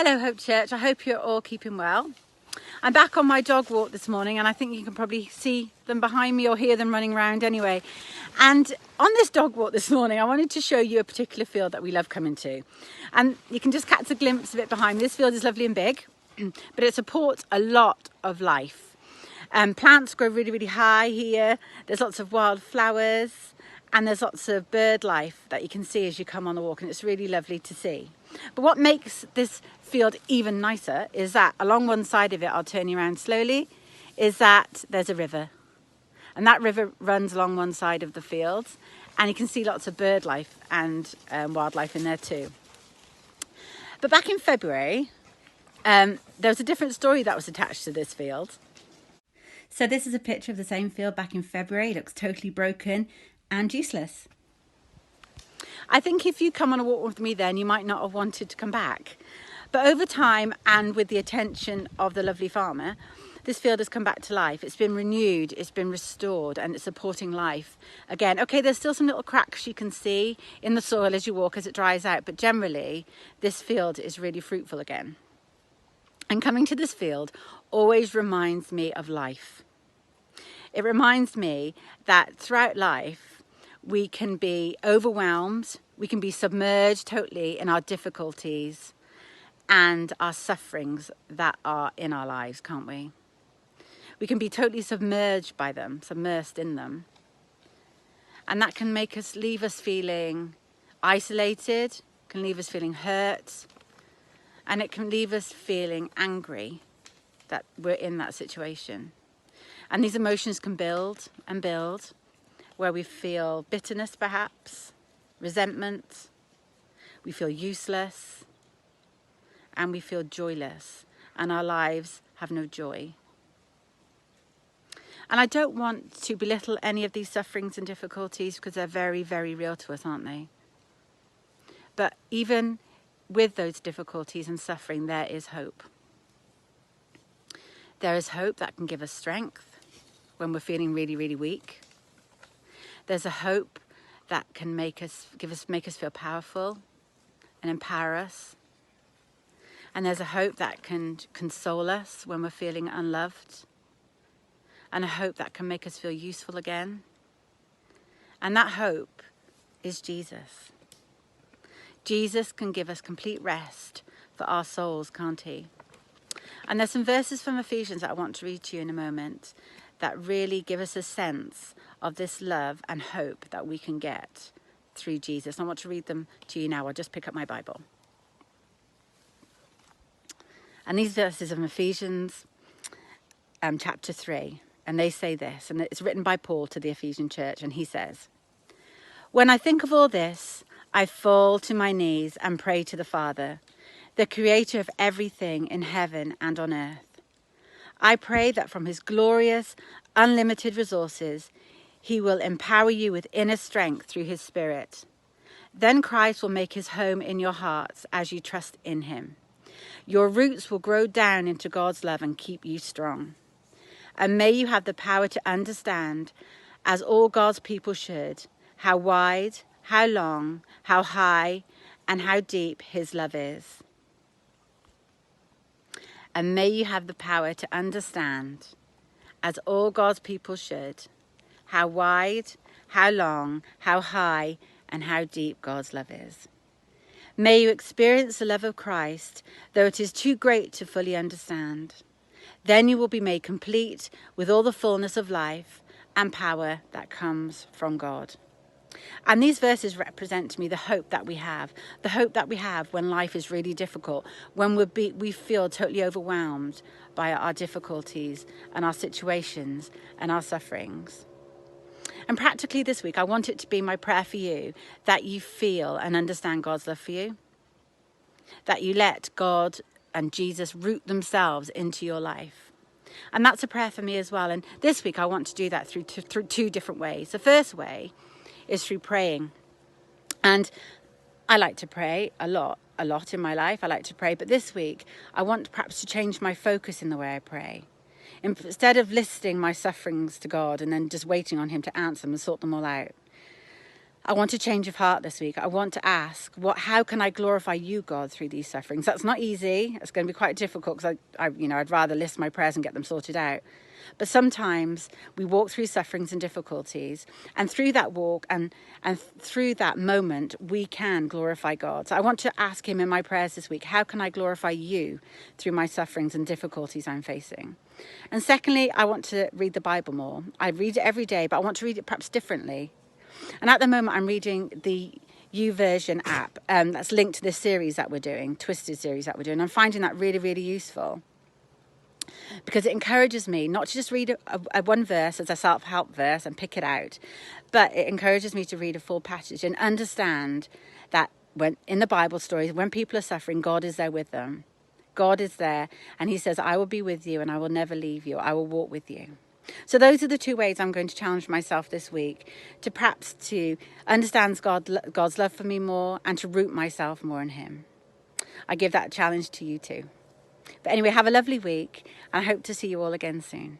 Hello Hope Church, I hope you're all keeping well. I'm back on my dog walk this morning and I think you can probably see them behind me or hear them running around anyway. And on this dog walk this morning I wanted to show you a particular field that we love coming to. And you can just catch a glimpse of it behind me. This field is lovely and big, but it supports a lot of life. Plants grow really high here, there's lots of wild flowers and there's lots of bird life that you can see as you come on the walk, and it's really lovely to see. But what makes this field even nicer is that along one side of it, I'll turn you around slowly, is that there's a river. And that river runs along one side of the field and you can see lots of bird life and wildlife in there too. But back in February, there was a different story that was attached to this field. So this is a picture of the same field back in February. It looks totally broken and useless. I think if you come on a walk with me then, you might not have wanted to come back. But over time and with the attention of the lovely farmer, this field has come back to life. It's been renewed, it's been restored, and it's supporting life again. Okay, there's still some little cracks you can see in the soil as you walk, as it dries out, but generally this field is really fruitful again. And coming to this field always reminds me of life. It reminds me that throughout life, we can be overwhelmed, we can be submerged totally in our difficulties and our sufferings that are in our lives, can't we? We can be totally submerged by them, submersed in them. And that can leave us feeling isolated, can leave us feeling hurt, and it can leave us feeling angry that we're in that situation. And these emotions can build and build, where we feel bitterness perhaps, resentment, we feel useless, and we feel joyless, and our lives have no joy. And I don't want to belittle any of these sufferings and difficulties because they're very real to us, aren't they? But even with those difficulties and suffering, there is hope. There is hope that can give us strength when we're feeling really weak. There's a hope that can make us feel powerful and empower us. And there's a hope that can console us when we're feeling unloved. And a hope that can make us feel useful again. And that hope is Jesus. Jesus can give us complete rest for our souls, can't he? And there's some verses from Ephesians that I want to read to you in a moment that really give us a sense of this love and hope that we can get through Jesus. I want to read them to you now. I'll just pick up my Bible. And these verses are from Ephesians chapter 3. And they say this, and it's written by Paul to the Ephesian church, and he says, "When I think of all this, I fall to my knees and pray to the Father, the creator of everything in heaven and on earth. I pray that from his glorious, unlimited resources, he will empower you with inner strength through his Spirit. Then Christ will make his home in your hearts as you trust in him. Your roots will grow down into God's love and keep you strong. And may you have the power to understand, as all God's people should, how wide, how long, how high, and how deep his love is. And may you have the power to understand, as all God's people should, how wide, how long, how high, and how deep God's love is. May you experience the love of Christ, though it is too great to fully understand. Then you will be made complete with all the fullness of life and power that comes from God." And these verses represent to me the hope that we have when life is really difficult, when we feel totally overwhelmed by our difficulties and our situations and our sufferings. And practically this week, I want it to be my prayer for you that you feel and understand God's love for you, that you let God and Jesus root themselves into your life. And that's a prayer for me as well. And this week, I want to do that through two different ways. The first way is through praying. And I like to pray a lot in my life. I like to pray. But this week, I want perhaps to change my focus in the way I pray. Instead of listing my sufferings to God and then just waiting on him to answer them and sort them all out, I want a change of heart this week. I want to ask, how can I glorify you, God, through these sufferings? That's not easy. It's going to be quite difficult because I'd rather list my prayers and get them sorted out. But sometimes we walk through sufferings and difficulties, and through that walk and through that moment, we can glorify God. So I want to ask him in my prayers this week, how can I glorify you through my sufferings and difficulties I'm facing? And secondly, I want to read the Bible more. I read it every day, but I want to read it perhaps differently. And at the moment, I'm reading the YouVersion app that's linked to this series that we're doing, Twisted series that we're doing. I'm finding that really, really useful because it encourages me not to just read a one verse as a self-help verse and pick it out, but it encourages me to read a full passage and understand that when in the Bible stories, when people are suffering, God is there with them. God is there, and he says, I will be with you and I will never leave you. I will walk with you. So those are the two ways I'm going to challenge myself this week, to perhaps to understand God's love for me more and to root myself more in him. I give that challenge to you too. But anyway, have a lovely week, and I hope to see you all again soon.